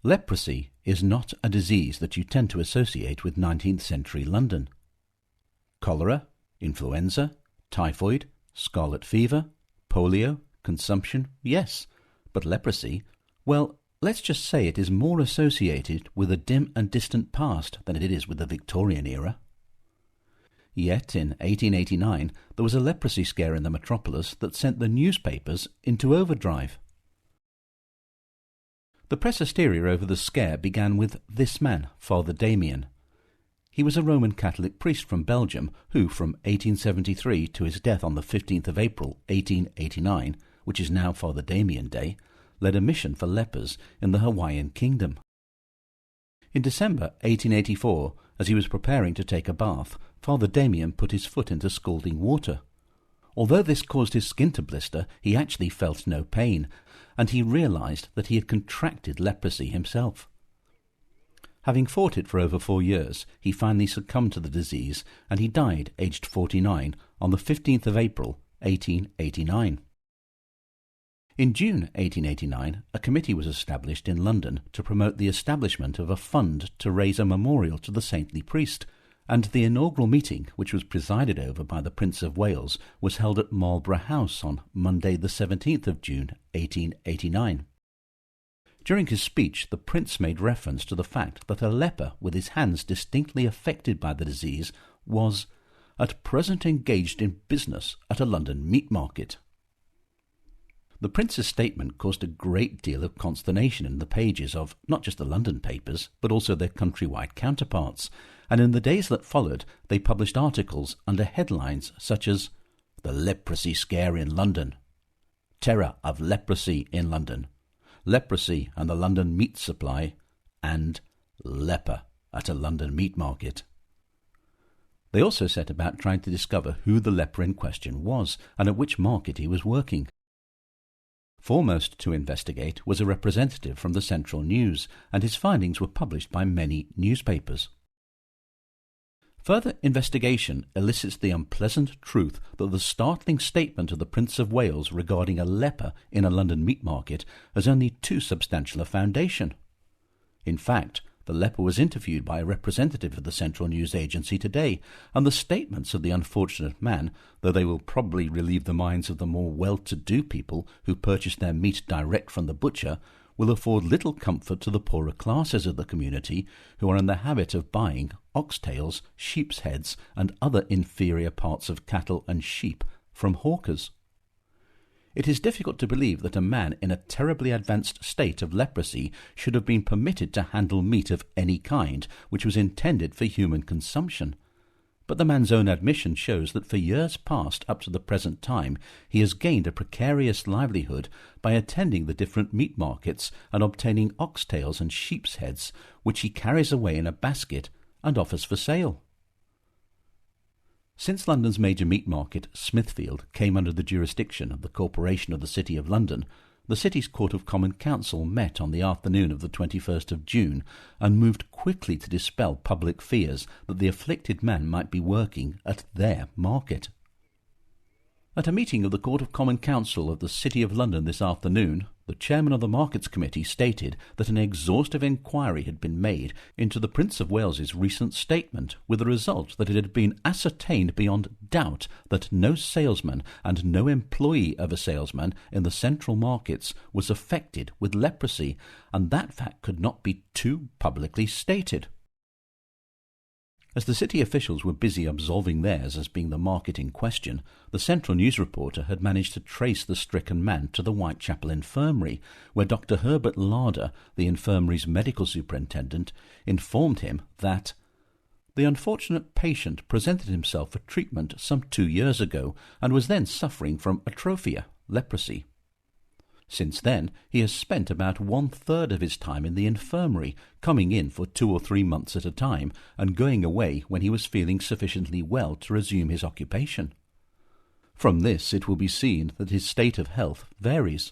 Leprosy is not a disease that you tend to associate with 19th century London. Cholera, influenza, typhoid, scarlet fever, polio, consumption, yes, but leprosy, well, let's just say it is more associated with a dim and distant past than it is with the Victorian era. Yet in 1889 there was a leprosy scare in the metropolis that sent the newspapers into overdrive. The press hysteria over the scare began with this man, Father Damien. He was a Roman Catholic priest from Belgium who, from 1873 to his death on the 15th of April 1889, which is now Father Damien Day, led a mission for lepers in the Hawaiian kingdom. In December 1884, as he was preparing to take a bath, Father Damien put his foot into scalding water. Although this caused his skin to blister, he actually felt no pain, and he realized that he had contracted leprosy himself. Having fought it for over 4 years, he finally succumbed to the disease, and he died aged 49 on the 15th of April 1889. In June 1889, a committee was established in London to promote the establishment of a fund to raise a memorial to the saintly priest, and the inaugural meeting, which was presided over by the Prince of Wales, was held at Marlborough House on Monday the 17th of June 1889. During his speech, the prince made reference to the fact that a leper with his hands distinctly affected by the disease was at present engaged in business at a London meat market. The prince's statement caused a great deal of consternation in the pages of not just the London papers, but also their countrywide counterparts, and in the days that followed they published articles under headlines such as "The Leprosy Scare in London," "Terror of Leprosy in London," "Leprosy and the London Meat Supply," and "Leper at a London Meat Market." They also set about trying to discover who the leper in question was and at which market he was working. Foremost to investigate was a representative from the Central News, and his findings were published by many newspapers. Further investigation elicits the unpleasant truth that the startling statement of the Prince of Wales regarding a leper in a London meat market has only too substantial a foundation. In fact, the leper was interviewed by a representative of the Central News Agency today, and the statements of the unfortunate man, though they will probably relieve the minds of the more well-to-do people who purchase their meat direct from the butcher, will afford little comfort to the poorer classes of the community who are in the habit of buying oxtails, sheep's heads, and other inferior parts of cattle and sheep from hawkers. It is difficult to believe that a man in a terribly advanced state of leprosy should have been permitted to handle meat of any kind which was intended for human consumption. But the man's own admission shows that for years past up to the present time he has gained a precarious livelihood by attending the different meat markets and obtaining oxtails and sheep's heads, which he carries away in a basket and offers for sale. Since London's major meat market, Smithfield, came under the jurisdiction of the Corporation of the City of London, the city's Court of Common Council met on the afternoon of the 21st of June and moved quickly to dispel public fears that the afflicted man might be working at their market. At a meeting of the Court of Common Council of the City of London this afternoon, the chairman of the Markets Committee stated that an exhaustive inquiry had been made into the Prince of Wales's recent statement, with the result that it had been ascertained beyond doubt that no salesman and no employee of a salesman in the central markets was affected with leprosy, and that fact could not be too publicly stated. As the city officials were busy absolving theirs as being the market in question, the Central News reporter had managed to trace the stricken man to the Whitechapel Infirmary, where Dr. Herbert Larder, the infirmary's medical superintendent, informed him that the unfortunate patient presented himself for treatment some 2 years ago and was then suffering from atrophia, leprosy. Since then, he has spent about 1/3 of his time in the infirmary, coming in for 2 or 3 months at a time and going away when he was feeling sufficiently well to resume his occupation. From this it will be seen that his state of health varies.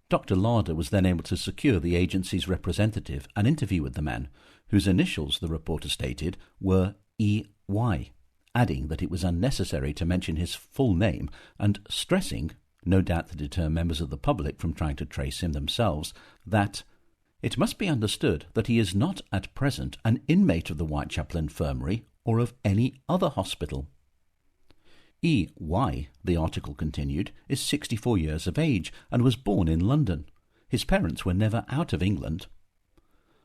Dr. Larder was then able to secure the agency's representative an interview with the man, whose initials, the reporter stated, were E.Y., adding that it was unnecessary to mention his full name and stressing, no doubt to deter members of the public from trying to trace him themselves, that It must be understood that he is not at present an inmate of the Whitechapel Infirmary or of any other hospital. E.Y., the article continued, is 64 years of age and was born in London. His parents were never out of England.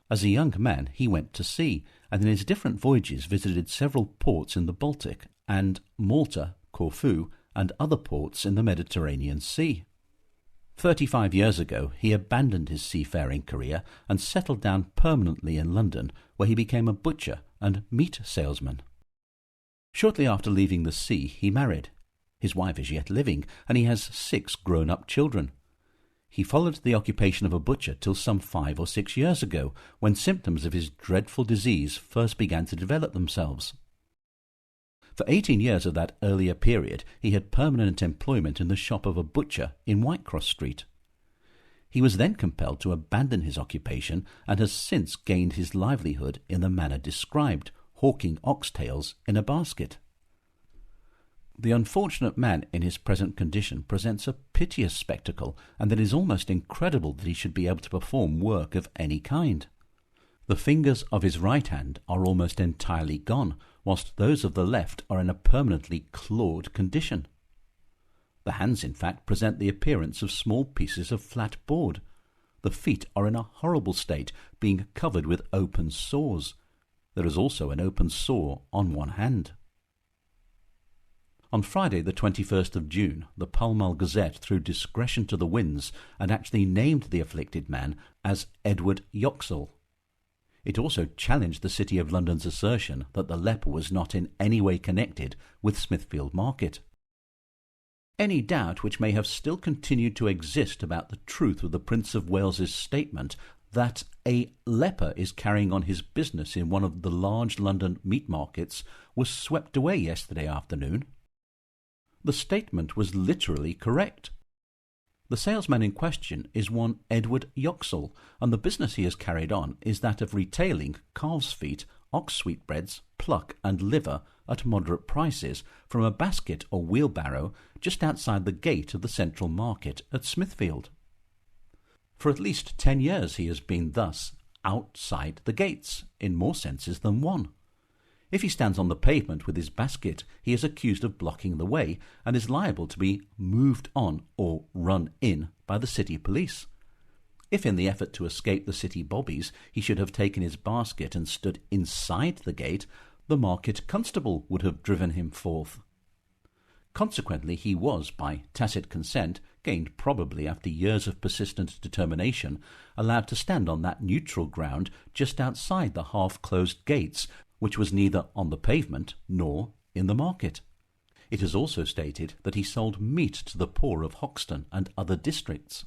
As a young man he went to sea, and in his different voyages visited several ports in the Baltic and Malta, Corfu, and other ports in the Mediterranean Sea. 35 years ago he abandoned his seafaring career and settled down permanently in London, where he became a butcher and meat salesman. Shortly after leaving the sea he married. His wife is yet living, and he has 6 grown-up children. He followed the occupation of a butcher till some 5 or 6 years ago, when symptoms of his dreadful disease first began to develop themselves. For 18 years of that earlier period he had permanent employment in the shop of a butcher in Whitecross Street. He was then compelled to abandon his occupation and has since gained his livelihood in the manner described, hawking oxtails in a basket. The unfortunate man in his present condition presents a piteous spectacle, and it is almost incredible that he should be able to perform work of any kind. The fingers of his right hand are almost entirely gone, whilst those of the left are in a permanently clawed condition. The hands, in fact, present the appearance of small pieces of flat board. The feet are in a horrible state, being covered with open sores. There is also an open sore on one hand. On Friday the 21st of June, the Pall Mall Gazette threw discretion to the winds and actually named the afflicted man as Edward Yoxall. It also challenged the City of London's assertion that the leper was not in any way connected with Smithfield Market. Any doubt which may have still continued to exist about the truth of the Prince of Wales's statement that a leper is carrying on his business in one of the large London meat markets was swept away yesterday afternoon. The statement was literally correct. The salesman in question is one Edward Yoxall, and the business he has carried on is that of retailing calves' feet, ox sweetbreads, pluck and liver at moderate prices from a basket or wheelbarrow just outside the gate of the Central Market at Smithfield. For at least 10 years he has been thus outside the gates, in more senses than one. If he stands on the pavement with his basket, he is accused of blocking the way and is liable to be moved on or run in by the city police. If in the effort to escape the city bobbies he should have taken his basket and stood inside the gate, the market constable would have driven him forth. Consequently he was, by tacit consent, gained probably after years of persistent determination, allowed to stand on that neutral ground just outside the half-closed gates, which was neither on the pavement nor in the market. It is also stated that he sold meat to the poor of Hoxton and other districts.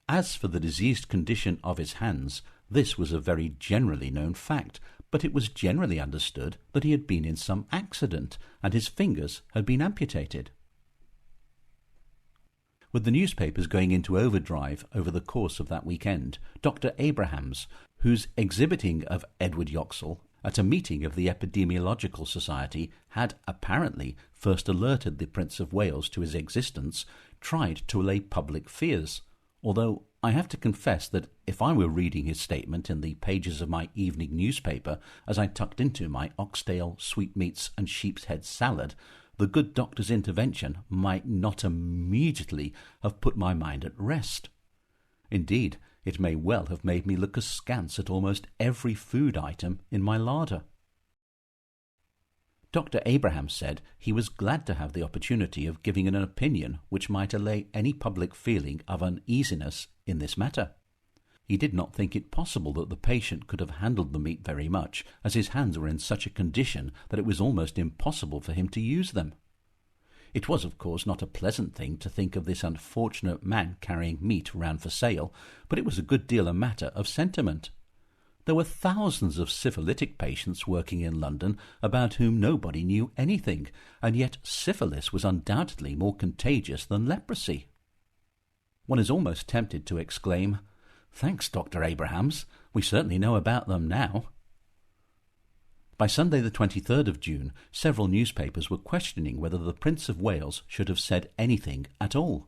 As for the diseased condition of his hands, this was a very generally known fact, but it was generally understood that he had been in some accident and his fingers had been amputated. With the newspapers going into overdrive over the course of that weekend, Dr. Abrahams, whose exhibiting of Edward Yoxall at a meeting of the Epidemiological Society had apparently first alerted the Prince of Wales to his existence, tried to allay public fears, although I have to confess that if I were reading his statement in the pages of my evening newspaper as I tucked into my oxtail, sweetmeats and sheep's head salad, the good doctor's intervention might not immediately have put my mind at rest. Indeed, it may well have made me look askance at almost every food item in my larder. Dr. Abraham said he was glad to have the opportunity of giving an opinion which might allay any public feeling of uneasiness in this matter. He did not think it possible that the patient could have handled the meat very much, as his hands were in such a condition that it was almost impossible for him to use them. It was, of course, not a pleasant thing to think of this unfortunate man carrying meat round for sale, but it was a good deal a matter of sentiment. There were thousands of syphilitic patients working in London about whom nobody knew anything, and yet syphilis was undoubtedly more contagious than leprosy. One is almost tempted to exclaim, "Thanks, Dr. Abrahams, we certainly know about them now." By Sunday the 23rd of June, several newspapers were questioning whether the Prince of Wales should have said anything at all.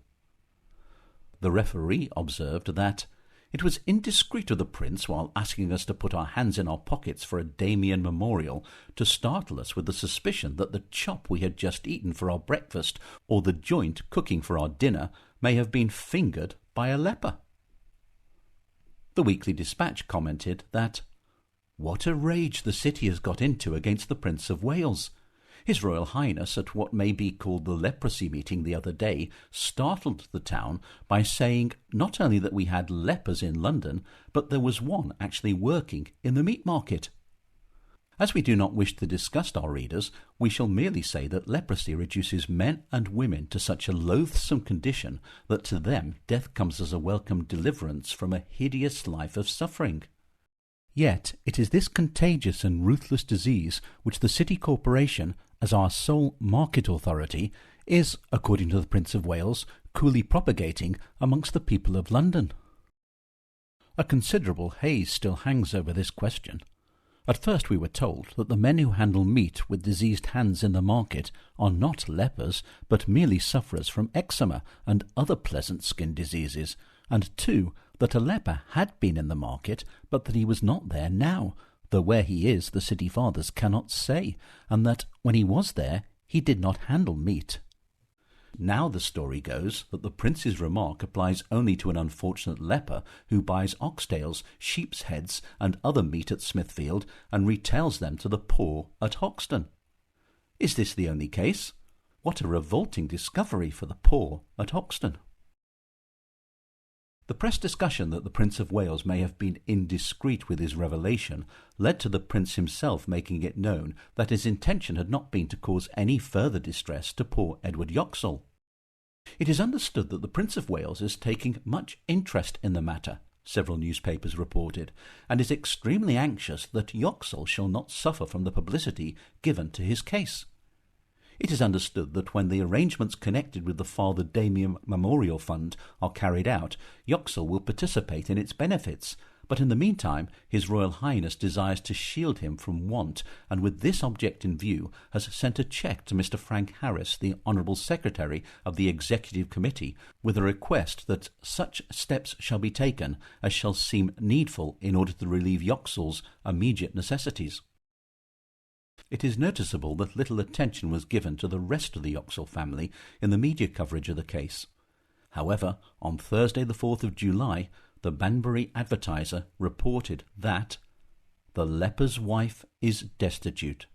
The referee observed that It was indiscreet of the prince, while asking us to put our hands in our pockets for a Damien memorial, to startle us with the suspicion that the chop we had just eaten for our breakfast, or the joint cooking for our dinner, may have been fingered by a leper. The Weekly Dispatch commented that, "What a rage the city has got into against the Prince of Wales. His Royal Highness, at what may be called the Leprosy meeting the other day, startled the town by saying not only that we had lepers in London, but there was one actually working in the meat market." As we do not wish to disgust our readers, we shall merely say that leprosy reduces men and women to such a loathsome condition that to them death comes as a welcome deliverance from a hideous life of suffering. Yet it is this contagious and ruthless disease which the City Corporation, as our sole market authority, is, according to the Prince of Wales, coolly propagating amongst the people of London. A considerable haze still hangs over this question. At first we were told that the men who handle meat with diseased hands in the market are not lepers, but merely sufferers from eczema and other pleasant skin diseases, and 2, that a leper had been in the market, but that he was not there now, though where he is the city fathers cannot say, and that when he was there he did not handle meat. Now the story goes that the prince's remark applies only to an unfortunate leper who buys oxtails, sheep's heads, and other meat at Smithfield and retails them to the poor at Hoxton. Is this the only case? What a revolting discovery for the poor at Hoxton. The press discussion that the Prince of Wales may have been indiscreet with his revelation led to the Prince himself making it known that his intention had not been to cause any further distress to poor Edward Yoxall. It is understood that the Prince of Wales is taking much interest in the matter, several newspapers reported, and is extremely anxious that Yoxall shall not suffer from the publicity given to his case. It is understood that when the arrangements connected with the Father Damien Memorial Fund are carried out, Yoxall will participate in its benefits, but in the meantime His Royal Highness desires to shield him from want, and with this object in view has sent a cheque to Mr. Frank Harris, the Honourable Secretary of the Executive Committee, with a request that such steps shall be taken as shall seem needful in order to relieve Yoxall's immediate necessities. It is noticeable that little attention was given to the rest of the Yoxall family in the media coverage of the case. However, on Thursday the 4th of July, the Banbury Advertiser reported that the leper's wife is destitute.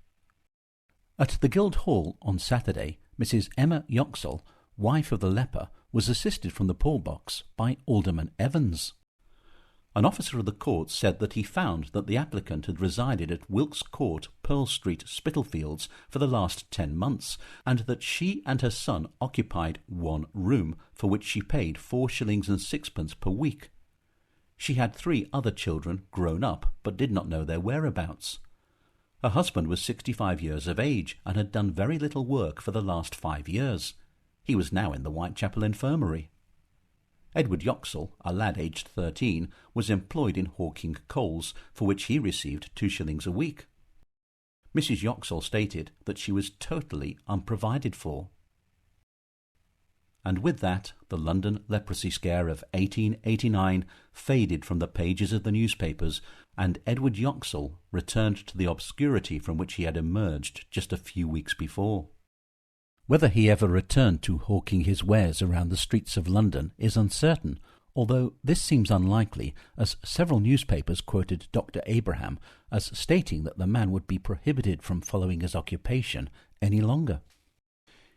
At the Guildhall on Saturday, Mrs. Emma Yoxall, wife of the leper, was assisted from the poor box by Alderman Evans. An officer of the court said that he found that the applicant had resided at Wilkes Court, Pearl Street, Spitalfields, for the last 10 months, and that she and her son occupied one room, for which she paid 4 shillings and 6pence per week. She had 3 other children grown up, but did not know their whereabouts. Her husband was 65 years of age, and had done very little work for the last 5 years. He was now in the Whitechapel Infirmary. Edward Yoxall, a lad aged 13, was employed in hawking coals, for which he received 2 shillings a week. Mrs. Yoxall stated that she was totally unprovided for. And with that, the London leprosy scare of 1889 faded from the pages of the newspapers, and Edward Yoxall returned to the obscurity from which he had emerged just a few weeks before. Whether he ever returned to hawking his wares around the streets of London is uncertain, although this seems unlikely, as several newspapers quoted Dr. Abraham as stating that the man would be prohibited from following his occupation any longer.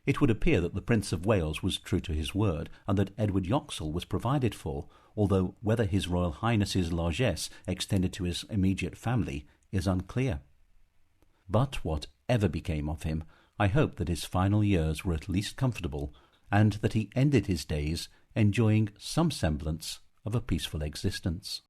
It would appear that the Prince of Wales was true to his word, and that Edward Yoxall was provided for, although whether His Royal Highness's largesse extended to his immediate family is unclear. But whatever became of him, I hope that his final years were at least comfortable, and that he ended his days enjoying some semblance of a peaceful existence.